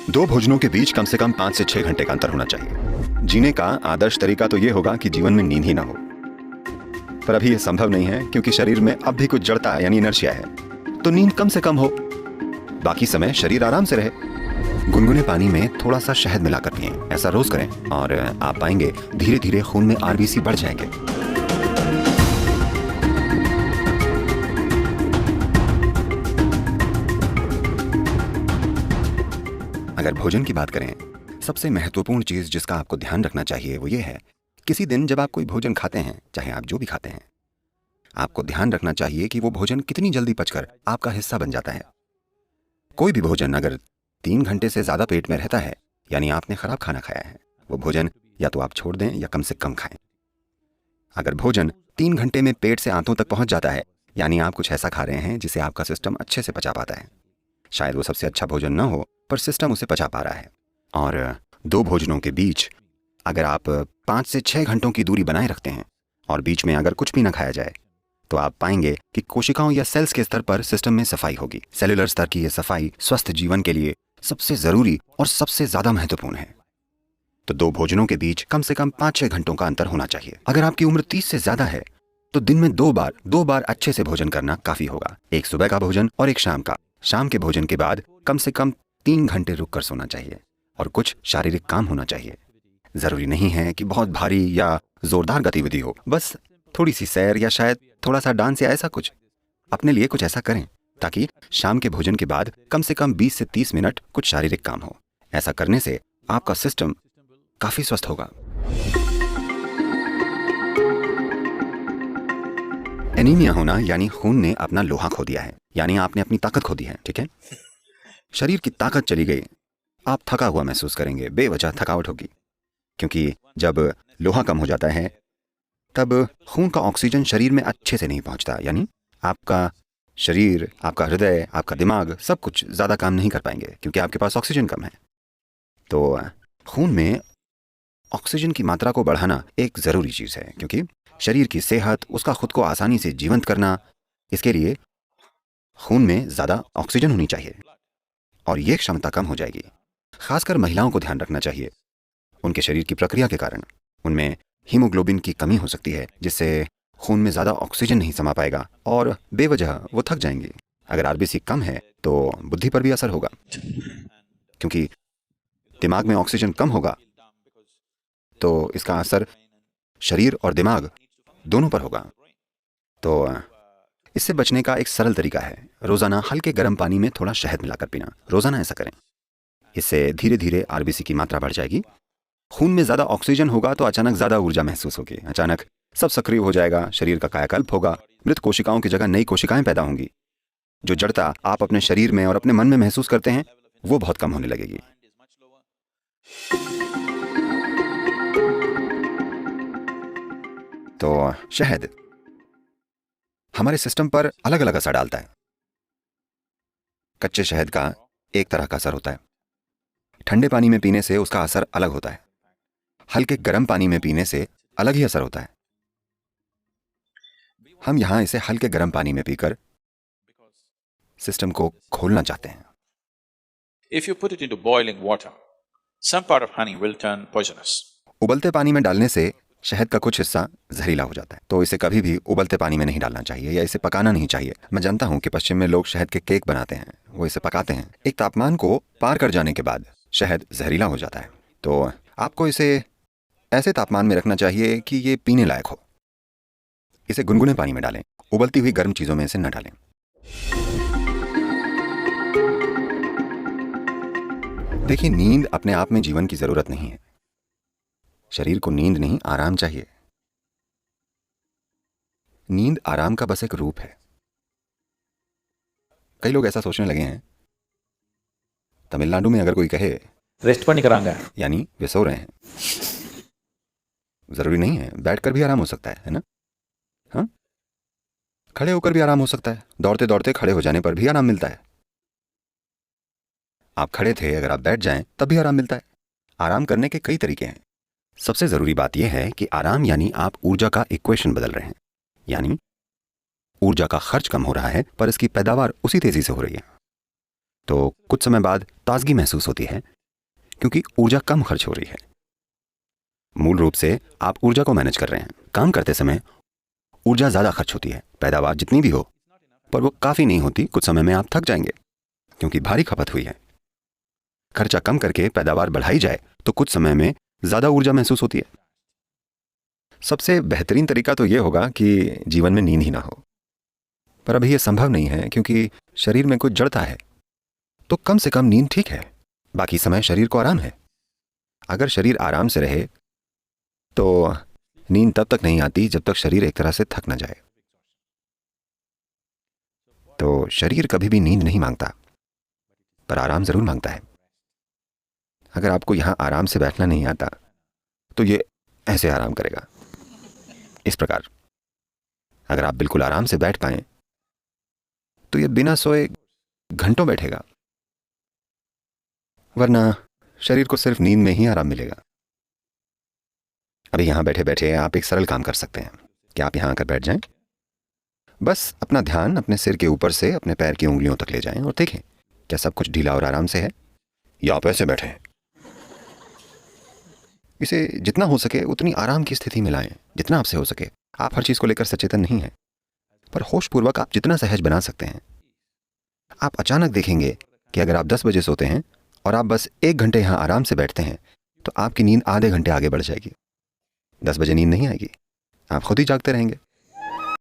दो भोजनों के बीच कम से कम 5 से 6 घंटे का अंतर होना चाहिए। जीने का आदर्श तरीका तो ये होगा कि जीवन में नींद ही ना हो, पर अभी यह संभव नहीं है क्योंकि शरीर में अब भी कुछ जड़ता यानी इनर्शिया है। तो नींद कम से कम हो, बाकी समय शरीर आराम से रहे। गुनगुने पानी में थोड़ा सा शहद मिलाकर पिएं। ऐसा रोज करें और आप पाएंगे धीरे धीरे खून में आरबीसी बढ़ जाएंगे। अगर भोजन की बात करें, सबसे महत्वपूर्ण चीज जिसका आपको ध्यान रखना चाहिए वो ये है, किसी दिन जब आप कोई भोजन खाते हैं, चाहे आप जो भी खाते हैं, आपको ध्यान रखना चाहिए कि वो भोजन कितनी जल्दी पचकर आपका हिस्सा बन जाता है। कोई भी भोजन अगर 3 घंटे से ज्यादा पेट में रहता है, यानी आपने खराब खाना खाया है। वो भोजन या तो आप छोड़ दें या कम से कम खाएं। अगर भोजन 3 घंटे में पेट से आंतों तक पहुंच जाता है, यानी आप कुछ ऐसा खा रहे हैं जिसे आपका सिस्टम अच्छे से पचा पाता है। शायद वो सबसे अच्छा भोजन न हो, पर सिस्टम उसे पचा पा रहा है। और दो भोजनों के बीच अगर आप 5 से 6 घंटों की दूरी बनाए रखते हैं और बीच में अगर कुछ भी न खाया जाए, तो आप पाएंगे कि कोशिकाओं या सेल्स के स्तर पर सिस्टम में सफाई होगी। सेलुलर स्तर की यह सफाई स्वस्थ जीवन के लिए सबसे जरूरी और सबसे ज्यादा महत्वपूर्ण है। तो दो भोजनों के बीच कम से कम 5-6 घंटों का अंतर होना चाहिए। अगर आपकी उम्र 30 से ज्यादा है तो दिन में दो बार अच्छे से भोजन करना काफी होगा। एक सुबह का भोजन और एक शाम का। शाम के भोजन के बाद कम से कम 3 घंटे रुक कर सोना चाहिए और कुछ शारीरिक काम होना चाहिए। जरूरी नहीं है कि बहुत भारी या जोरदार गतिविधि हो, बस थोड़ी सी सैर या शायद थोड़ा सा डांस या ऐसा कुछ। अपने लिए कुछ ऐसा करें ताकि शाम के भोजन के बाद कम से कम 20 से 30 मिनट कुछ शारीरिक काम हो। ऐसा करने से आपका सिस्टम काफी स्वस्थ होगा। एनीमिया होना यानी खून ने अपना लोहा खो दिया है, यानी आपने अपनी ताकत खो दी है। ठीक है, शरीर की ताकत चली गई, आप थका हुआ महसूस करेंगे, बेवजह थकावट होगी। क्योंकि जब लोहा कम हो जाता है तब खून का ऑक्सीजन शरीर में अच्छे से नहीं पहुंचता, यानी आपका शरीर, आपका हृदय, आपका दिमाग सब कुछ ज्यादा काम नहीं कर पाएंगे क्योंकि आपके पास ऑक्सीजन कम है। तो खून में ऑक्सीजन की मात्रा को बढ़ाना एक जरूरी चीज है, क्योंकि शरीर की सेहत, उसका खुद को आसानी से जीवंत करना, इसके लिए खून में ज्यादा ऑक्सीजन होनी चाहिए और ये क्षमता कम हो जाएगी। खासकर महिलाओं को ध्यान रखना चाहिए। उनके शरीर की प्रक्रिया के कारण उनमें हीमोग्लोबिन की कमी हो सकती है, जिससे खून में ज्यादा ऑक्सीजन नहीं समा पाएगा और बेवजह वो थक जाएंगे। अगर आरबीसी कम है तो बुद्धि पर भी असर होगा, क्योंकि दिमाग में ऑक्सीजन कम होगा तो इसका असर शरीर और दिमाग दोनों पर होगा। तो इससे बचने का एक सरल तरीका है, रोजाना हल्के गर्म पानी में थोड़ा शहद मिलाकर पीना। रोजाना ऐसा करें, इससे धीरे धीरे आरबीसी की मात्रा बढ़ जाएगी। खून में ज्यादा ऑक्सीजन होगा तो अचानक ज्यादा ऊर्जा महसूस होगी, अचानक सब सक्रिय हो जाएगा, शरीर का कायाकल्प होगा, मृत कोशिकाओं की जगह नई कोशिकाएं पैदा होंगी। जो जड़ता आप अपने शरीर में और अपने मन में महसूस करते हैं वो बहुत कम होने लगेगी। तो शहद हमारे सिस्टम पर अलग अलग असर डालता है। कच्चे शहद का एक तरह का असर होता है, ठंडे पानी में पीने से उसका असर अलग होता है, हल्के गर्म पानी में पीने से अलग ही असर होता है। हम यहां इसे हल्के गर्म पानी में पीकर सिस्टम को खोलना चाहते हैं। If you put it into boiling water, some part of honey will turn poisonous. उबलते पानी में डालने से शहद का कुछ हिस्सा जहरीला हो जाता है, तो इसे कभी भी उबलते पानी में नहीं डालना चाहिए या इसे पकाना नहीं चाहिए। मैं जानता हूं कि पश्चिम में लोग शहद के केक बनाते हैं, वो इसे पकाते हैं। एक तापमान को पार कर जाने के बाद शहद जहरीला हो जाता है, तो आपको इसे ऐसे तापमान में रखना चाहिए कि ये पीने लायक हो। इसे गुनगुने पानी में डालें, उबलती हुई गर्म चीजों में इसे न डालें। देखिए, नींद अपने आप में जीवन की जरूरत नहीं है। शरीर को नींद नहीं, आराम चाहिए। नींद आराम का बस एक रूप है। कई लोग ऐसा सोचने लगे हैं, तमिलनाडु में अगर कोई कहे रेस्ट पनी करांगा, यानी वे सो रहे हैं। जरूरी नहीं है, बैठकर भी आराम हो सकता है ना? हाँ, खड़े होकर भी आराम हो सकता है। दौड़ते दौड़ते खड़े हो जाने पर भी आराम मिलता है। आप खड़े थे, अगर आप बैठ जाएं तब भी आराम मिलता है। आराम करने के कई तरीके हैं। सबसे जरूरी बात यह है कि आराम यानी आप ऊर्जा का इक्वेशन बदल रहे हैं, यानी ऊर्जा का खर्च कम हो रहा है पर इसकी पैदावार उसी तेजी से हो रही है। तो कुछ समय बाद ताजगी महसूस होती है क्योंकि ऊर्जा कम खर्च हो रही है। मूल रूप से आप ऊर्जा को मैनेज कर रहे हैं। काम करते समय ऊर्जा ज़्यादा खर्च होती है, पैदावार जितनी भी हो, पर वो काफ़ी नहीं होती। कुछ समय में आप थक जाएंगे क्योंकि भारी खपत हुई है। खर्चा कम करके पैदावार बढ़ाई जाए तो कुछ समय में ज़्यादा ऊर्जा महसूस होती है। सबसे बेहतरीन तरीका तो ये होगा कि जीवन में नींद ही ना हो, पर अभी ये संभव नहीं है क्योंकि शरीर में कुछ जड़ता है। तो कम से कम नींद ठीक है, बाकी समय शरीर को आराम है। अगर शरीर आराम से रहे तो नींद तब तक नहीं आती जब तक शरीर एक तरह से थक न जाए। तो शरीर कभी भी नींद नहीं मांगता, पर आराम जरूर मांगता है। अगर आपको यहां आराम से बैठना नहीं आता तो ये ऐसे आराम करेगा, इस प्रकार। अगर आप बिल्कुल आराम से बैठ पाएं तो ये बिना सोए घंटों बैठेगा, वरना शरीर को सिर्फ नींद में ही आराम मिलेगा। अभी यहां बैठे बैठे आप एक सरल काम कर सकते हैं कि आप यहां आकर बैठ जाएं। बस अपना ध्यान अपने सिर के ऊपर से अपने पैर की उंगलियों तक ले जाएं और देखें क्या सब कुछ ढीला और आराम से है, या आप ऐसे बैठे हैं। इसे जितना हो सके उतनी आराम की स्थिति में लाएं, जितना आपसे हो सके। आप हर चीज को लेकर सचेतन नहीं हैं, पर होशपूर्वक आप जितना सहज बना सकते हैं। आप अचानक देखेंगे कि अगर आप 10 बजे सोते हैं और आप बस 1 घंटे यहां आराम से बैठते हैं तो आपकी नींद आधे घंटे आगे बढ़ जाएगी। 10 बजे नींद नहीं आएगी, आप खुद ही जागते रहेंगे।